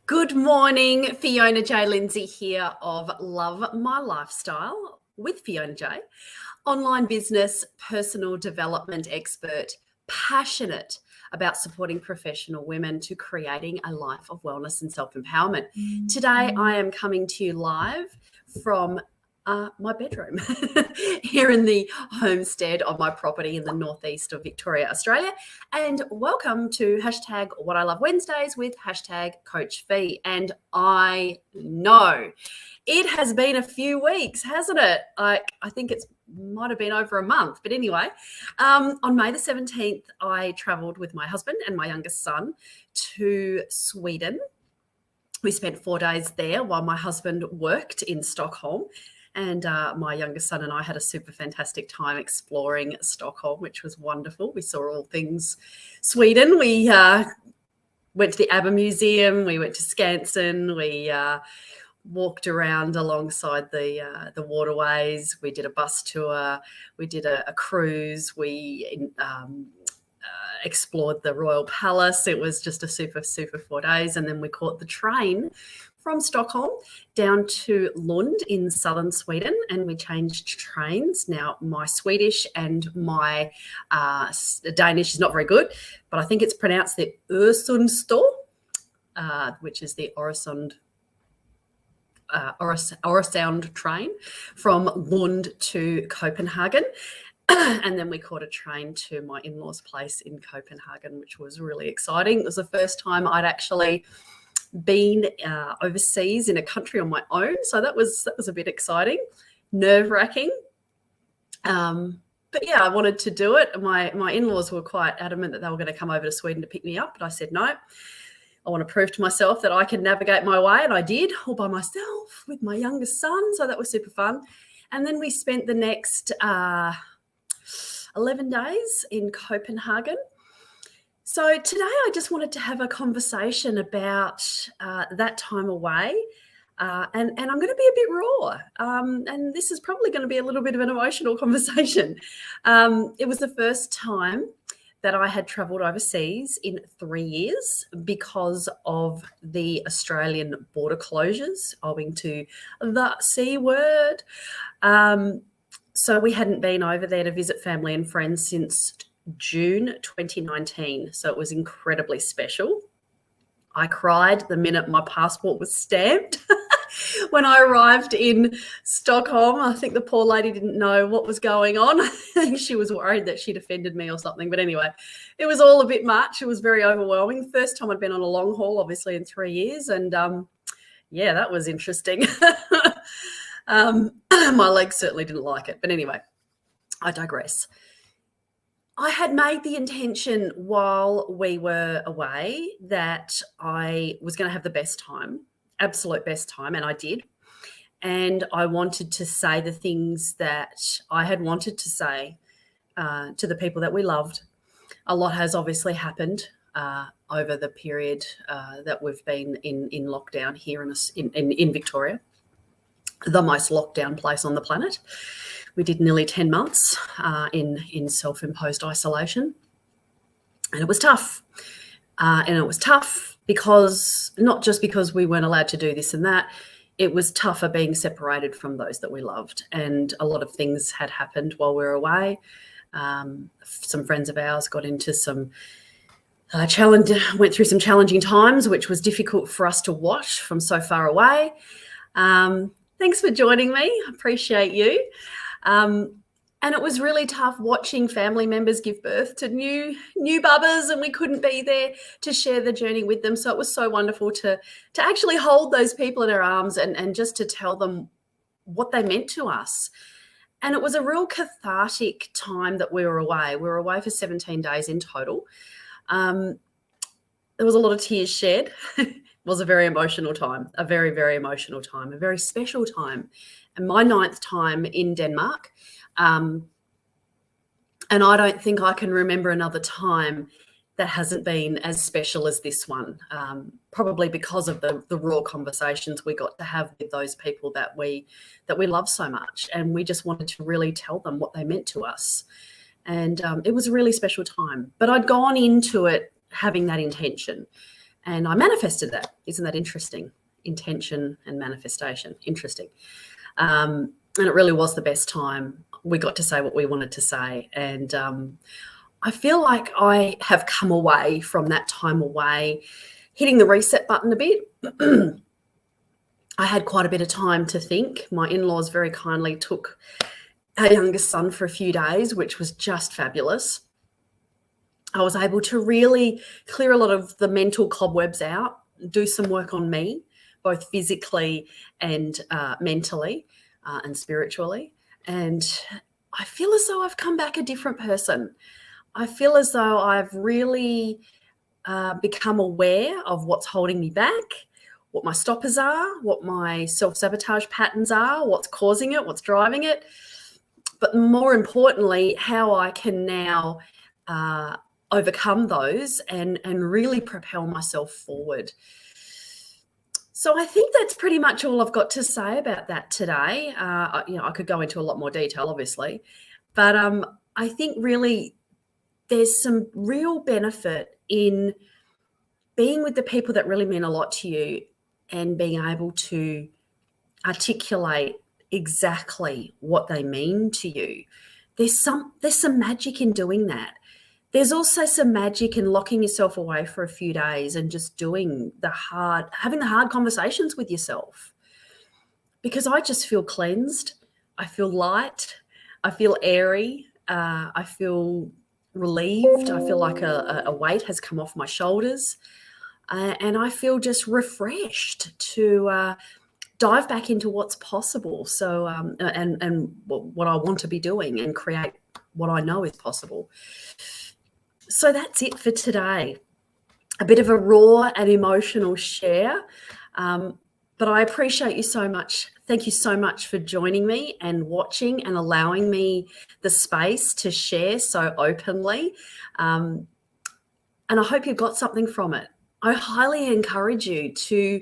Good morning, Fiona J. Lindsay here of Love My Lifestyle with Fiona J. Online business, personal development expert, passionate about supporting professional women to creating a life of wellness and self-empowerment. Today, I am coming to you live from my bedroom here in the homestead of my property in the northeast of Victoria, Australia. And welcome to hashtag What I Love Wednesdays with hashtag Coach Fee. And I know it has been a few weeks, hasn't it? I think it's might have been over a month. But anyway, on May the 17th, I travelled with my husband and my youngest son to Sweden. We spent 4 days there while my husband worked in Stockholm. And my youngest son and I had a super fantastic time exploring Stockholm, which was wonderful. We saw all things Sweden. We went to the ABBA Museum. We went to Skansen. We walked around alongside the waterways. We did a bus tour. We did a cruise. We explored the Royal Palace. It was just a super 4 days. And then we caught the train from Stockholm down to Lund in southern Sweden, and we changed trains. Now, my Swedish and my Danish is not very good, but I think it's pronounced the Öresundstå, which is the Öresund train from Lund to Copenhagen. And then we caught a train to my in-laws' place in Copenhagen, which was really exciting. It was the first time I'd actually been overseas in a country on my own, so that was a bit exciting, nerve-wracking, but yeah, I wanted to do it. My in-laws were quite adamant that they were going to come over to Sweden to pick me up, but I said no. I want to prove to myself that I can navigate my way, and I did, all by myself with my youngest son, so that was super fun. And then we spent the next 11 days in Copenhagen. So today I just wanted to have a conversation about that time away, and I'm going to be a bit raw, and this is probably going to be a little bit of an emotional conversation. It was the first time that I had travelled overseas in 3 years because of the Australian border closures owing to the C word. So we hadn't been over there to visit family and friends since June 2019, so it was incredibly special. I cried the minute my passport was stamped. When I arrived in Stockholm, I think the poor lady didn't know what was going on. I think she was worried that she'd offended me or something. But anyway, it was all a bit much. It was very overwhelming. First time I'd been on a long haul, obviously, in 3 years. And yeah, that was interesting. My legs certainly didn't like it. But anyway, I digress. I had made the intention while we were away that I was going to have the best time, absolute best time, and I did. And I wanted to say the things that I had wanted to say to the people that we loved. A lot has obviously happened over the period that we've been in lockdown here in Victoria, the most locked down place on the planet. We did nearly 10 months in self-imposed isolation, and it was tough. And it was tough because, not just because we weren't allowed to do this and that, it was tougher being separated from those that we loved. And a lot of things had happened while we were away. Some friends of ours got into some went through some challenging times, which was difficult for us to watch from so far away. Thanks for joining me. I appreciate you. And it was really tough watching family members give birth to new bubbas, and we couldn't be there to share the journey with them. So it was so wonderful to actually hold those people in our arms and just to tell them what they meant to us. And it was a real cathartic time that we were away. We were away for 17 days in total. There was a lot of tears shed. It was a very emotional time, a very, very emotional time, a very special time. And my 9th time in Denmark. And I don't think I can remember another time that hasn't been as special as this one, probably because of the raw conversations we got to have with those people that we love so much. And we just wanted to really tell them what they meant to us. And it was a really special time. But I'd gone into it having that intention. And I manifested that. Isn't that interesting? Intention and manifestation. Interesting. And it really was the best time. We got to say what we wanted to say. And I feel like I have come away from that time away, hitting the reset button a bit. I had quite a bit of time to think. My in-laws very kindly took our youngest son for a few days, which was just fabulous. I was able to really clear a lot of the mental cobwebs out, do some work on me, both physically and mentally and spiritually. And I feel as though I've come back a different person. I feel as though I've really become aware of what's holding me back, what my stoppers are, what my self-sabotage patterns are, what's causing it, what's driving it. But more importantly, how I can now overcome those and really propel myself forward. So I think that's pretty much all I've got to say about that today. I could go into a lot more detail, obviously, but I think really there's some real benefit in being with the people that really mean a lot to you and being able to articulate exactly what they mean to you. There's some magic in doing that. There's also some magic in locking yourself away for a few days and just having the hard conversations with yourself. Because I just feel cleansed. I feel light. I feel airy. I feel relieved. I feel like a weight has come off my shoulders. And I feel just refreshed to dive back into what's possible. So, and what I want to be doing and create what I know is possible. So that's it for today. A bit of a raw and emotional share, but I appreciate you so much. Thank you so much for joining me and watching and allowing me the space to share so openly. And I hope you got something from it. I highly encourage you to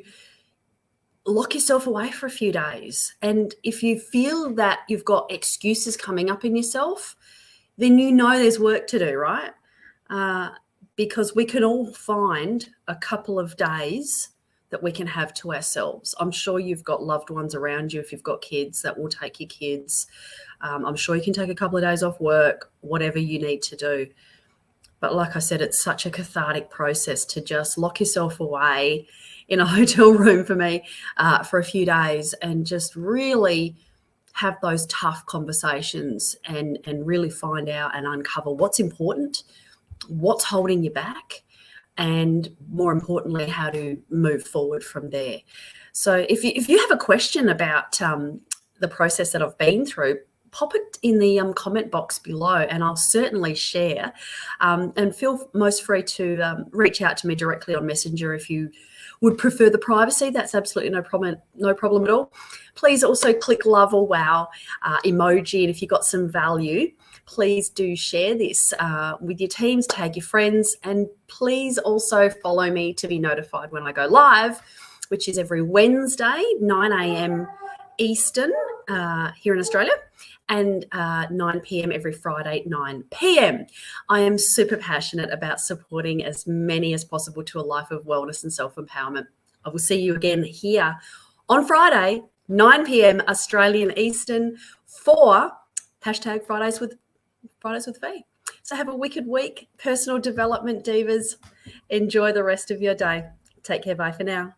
lock yourself away for a few days. And if you feel that you've got excuses coming up in yourself, then you know there's work to do, right? Because we can all find a couple of days that we can have to ourselves. I'm sure you've got loved ones around you. If you've got kids, that will take your kids. I'm sure you can take a couple of days off work, whatever you need to do. But like I said, it's such a cathartic process to just lock yourself away in a hotel room for me for a few days and just really have those tough conversations and really find out and uncover what's important, what's holding you back, and more importantly, how to move forward from there. So if you have a question about the process that I've been through, pop it in the comment box below and I'll certainly share. And feel most free to reach out to me directly on Messenger if you would prefer the privacy. That's absolutely no problem at all. Please also click love or wow emoji, and if you got some value, please do share this with your teams, tag your friends, and please also follow me to be notified when I go live, which is every Wednesday, 9 a.m. Eastern here in Australia, and 9 p.m. every Friday, 9 p.m. I am super passionate about supporting as many as possible to a life of wellness and self-empowerment. I will see you again here on Friday, 9 p.m. Australian Eastern for hashtag Fridays with V. So have a wicked week, personal development divas. Enjoy the rest of your day. Take care. Bye for now.